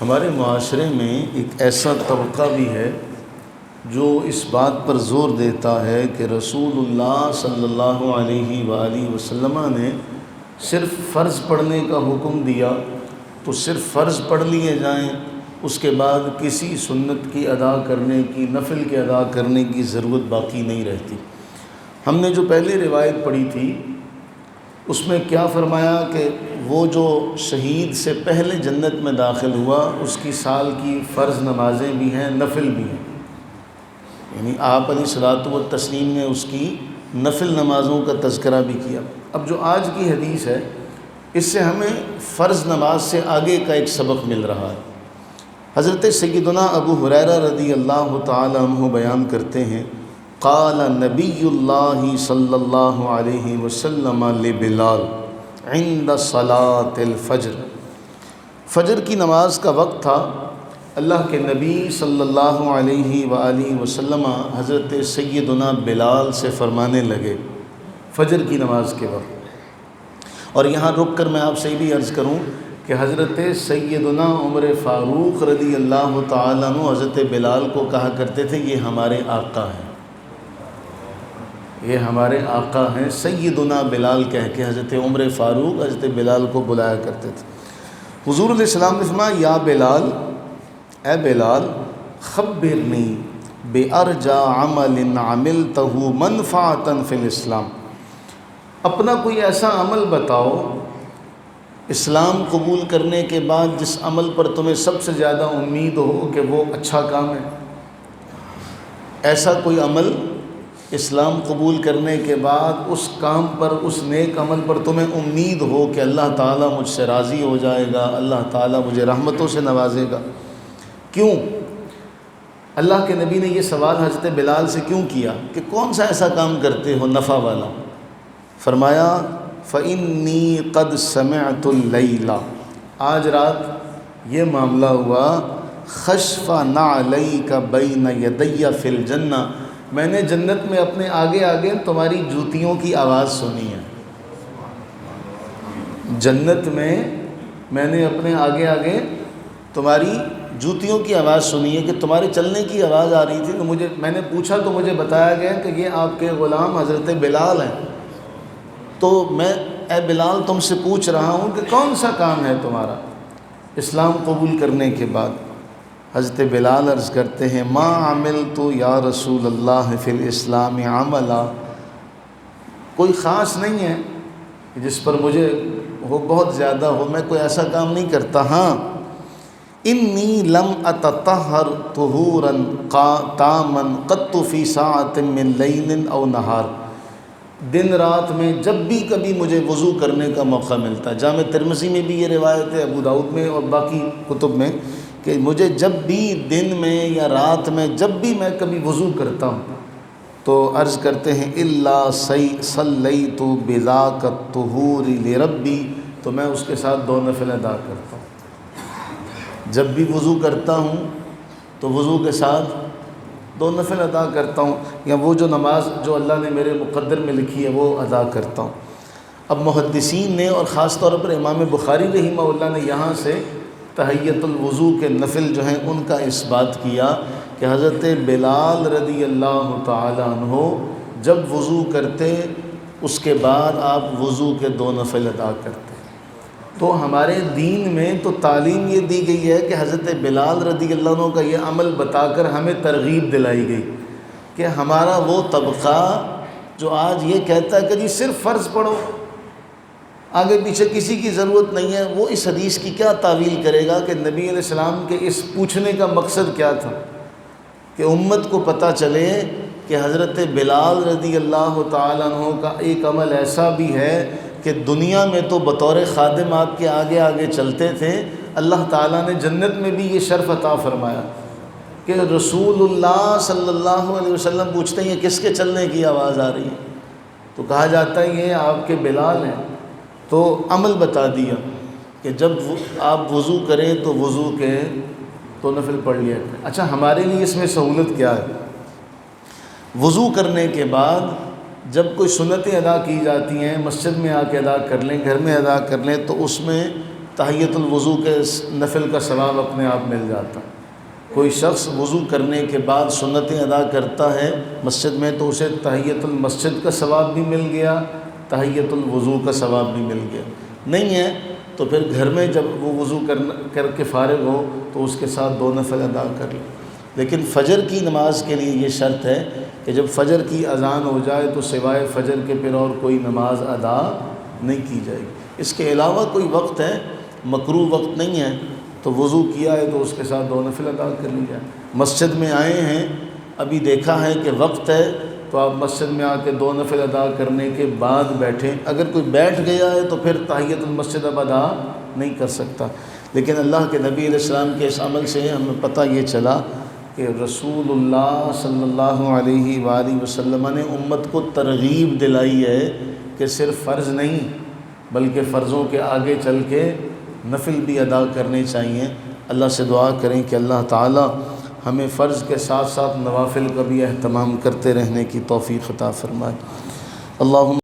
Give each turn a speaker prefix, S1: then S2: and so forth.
S1: ہمارے معاشرے میں ایک ایسا طبقہ بھی ہے جو اس بات پر زور دیتا ہے کہ رسول اللہ صلی اللہ علیہ وآلہ وسلم نے صرف فرض پڑھنے کا حکم دیا تو صرف فرض پڑھ لیے جائیں، اس کے بعد کسی سنت کی ادا کرنے کی، نفل کے ادا کرنے کی ضرورت باقی نہیں رہتی۔ ہم نے جو پہلے روایت پڑھی تھی اس میں کیا فرمایا کہ وہ جو شہید سے پہلے جنت میں داخل ہوا اس کی سال کی فرض نمازیں بھی ہیں، نفل بھی ہیں، یعنی آپ علیہ الصلوۃ والتسلیم نے اس کی نفل نمازوں کا تذکرہ بھی کیا۔ اب جو آج کی حدیث ہے اس سے ہمیں فرض نماز سے آگے کا ایک سبق مل رہا ہے۔ حضرت سیدنا ابو ہریرہ رضی اللہ تعالی عنہ بیان کرتے ہیں، قال نبی اللہ صلی اللہ علیہ وسلم لبلال عند صلاۃ الفجر، فجر کی نماز کا وقت تھا، اللہ کے نبی صلی اللہ علیہ وآلہ وسلم حضرت سیدنا بلال سے فرمانے لگے فجر کی نماز کے وقت۔ اور یہاں رک کر میں آپ سے بھی عرض کروں کہ حضرت سیدنا عمر فاروق رضی اللہ تعالیٰ عنہ حضرت بلال کو کہا کرتے تھے یہ ہمارے آقا ہیں، یہ ہمارے آقا ہیں، سیدنا بلال کہہ کے حضرت عمر فاروق حضرت بلال کو بلایا کرتے تھے۔ حضور علیہ السلام نے فرمایا یا بلال، اے بلال، خبرنی بارجا عمل عملتہ منفعۃ فی الاسلام، اپنا کوئی ایسا عمل بتاؤ اسلام قبول کرنے کے بعد جس عمل پر تمہیں سب سے زیادہ امید ہو کہ وہ اچھا کام ہے۔ ایسا کوئی عمل اسلام قبول کرنے کے بعد اس کام پر، اس نیک عمل پر تمہیں امید ہو کہ اللہ تعالیٰ مجھ سے راضی ہو جائے گا، اللہ تعالیٰ مجھے رحمتوں سے نوازے گا۔ کیوں؟ اللہ کے نبی نے یہ سوال حضرت بلال سے کیوں کیا کہ کون سا ایسا کام کرتے ہو نفع والا؟ فرمایا فَإِنِّي قَدْ سَمِعْتُ اللَّيْلَ، آج رات یہ معاملہ ہوا، خَشْفَ نَعْلَيْكَ بَيْنَ يَدَيَّ فِي الْجَنَّةِ، میں نے جنت میں اپنے آگے آگے تمہاری جوتیوں کی آواز سنی ہے۔ جنت میں نے اپنے آگے آگے تمہاری جوتیوں کی آواز سنی ہے کہ تمہارے چلنے کی آواز آ رہی تھی، تو میں نے پوچھا تو مجھے بتایا گیا کہ یہ آپ کے غلام حضرت بلال ہیں، تو میں اے بلال تم سے پوچھ رہا ہوں کہ کون سا کام ہے تمہارا اسلام قبول کرنے کے بعد؟ حضرت بلال عرض کرتے ہیں ما عملت یا رسول اللہ فی الاسلام عملا، کوئی خاص نہیں ہے جس پر مجھے وہ بہت زیادہ ہو، میں کوئی ایسا کام نہیں کرتا، ہاں انی لم اتطہر طہورا تاما قط فی ساعۃ من لیل او نہار، دن رات میں جب بھی کبھی مجھے وضو کرنے کا موقع ملتا ہے، جامع ترمذی میں بھی یہ روایت ہے، ابو داؤد میں اور باقی کتب میں، کہ مجھے جب بھی دن میں یا رات میں جب بھی میں کبھی وضو کرتا ہوں تو عرض کرتے ہیں الا صلیت بذاک الطہور لربی، تو میں اس کے ساتھ 2 نفل ادا کرتا ہوں۔ جب بھی وضو کرتا ہوں تو وضو کے ساتھ 2 نفل ادا کرتا ہوں، یا وہ جو نماز جو اللہ نے میرے مقدر میں لکھی ہے وہ ادا کرتا ہوں۔ اب محدثین نے اور خاص طور پر امام بخاری رحمہ اللہ نے یہاں سے تحیۃ الوضو کے نفل جو ہیں ان کا اس بات کیا کہ حضرت بلال رضی اللہ تعالی عنہ جب وضو کرتے اس کے بعد آپ وضو کے 2 نفل ادا کرتے۔ تو ہمارے دین میں تو تعلیم یہ دی گئی ہے کہ حضرت بلال رضی اللہ عنہ کا یہ عمل بتا کر ہمیں ترغیب دلائی گئی کہ ہمارا وہ طبقہ جو آج یہ کہتا ہے کہ جی صرف فرض پڑھو، آگے پیچھے کسی کی ضرورت نہیں ہے، وہ اس حدیث کی کیا تعویل کرے گا کہ نبی علیہ السلام کے اس پوچھنے کا مقصد کیا تھا کہ امت کو پتہ چلے کہ حضرت بلال رضی اللہ تعالیٰ عنہ کا ایک عمل ایسا بھی ہے کہ دنیا میں تو بطور خادم آپ کے آگے آگے چلتے تھے، اللہ تعالیٰ نے جنت میں بھی یہ شرف عطا فرمایا کہ رسول اللہ صلی اللہ علیہ وسلم پوچھتے ہیں یہ کس کے چلنے کی آواز آ رہی ہے؟ تو کہا جاتا ہے یہ آپ کے بلال ہیں۔ تو عمل بتا دیا کہ جب آپ وضو کریں تو وضو کے 2 نفل پڑھ لیا کریں۔ اچھا ہمارے لیے اس میں سہولت کیا ہے؟ وضو کرنے کے بعد جب کوئی سنتیں ادا کی جاتی ہیں مسجد میں آ کے ادا کر لیں، گھر میں ادا کر لیں، تو اس میں تحیۃ الوضو کے نفل کا ثواب اپنے آپ مل جاتا۔ کوئی شخص وضو کرنے کے بعد سنتیں ادا کرتا ہے مسجد میں تو اسے تحیۃ المسجد کا ثواب بھی مل گیا، تحیۃ الوضو کا ثواب بھی مل گیا۔ نہیں ہے تو پھر گھر میں جب وہ وضو کر کے فارغ ہو تو اس کے ساتھ 2 نفل ادا کر لے۔ لیکن فجر کی نماز کے لیے یہ شرط ہے کہ جب فجر کی اذان ہو جائے تو سوائے فجر کے پھر اور کوئی نماز ادا نہیں کی جائے گی۔ اس کے علاوہ کوئی وقت ہے، مکروہ وقت نہیں ہے، تو وضو کیا ہے تو اس کے ساتھ 2 نفل ادا کر لی جائے۔ مسجد میں آئے ہیں، ابھی دیکھا ہے کہ وقت ہے تو آپ مسجد میں آ کے 2 نفل ادا کرنے کے بعد بیٹھیں۔ اگر کوئی بیٹھ گیا ہے تو پھر تحیۃ المسجد اب ادا نہیں کر سکتا۔ لیکن اللہ کے نبی علیہ السلام کے اس عمل سے ہمیں پتہ یہ چلا کہ رسول اللہ صلی اللہ علیہ وآلہ وسلم نے امت کو ترغیب دلائی ہے کہ صرف فرض نہیں بلکہ فرضوں کے آگے چل کے نفل بھی ادا کرنے چاہیے۔ اللہ سے دعا کریں کہ اللہ تعالی ہمیں فرض کے ساتھ ساتھ نوافل کا بھی اہتمام کرتے رہنے کی توفیق عطا فرمائے۔ اللہم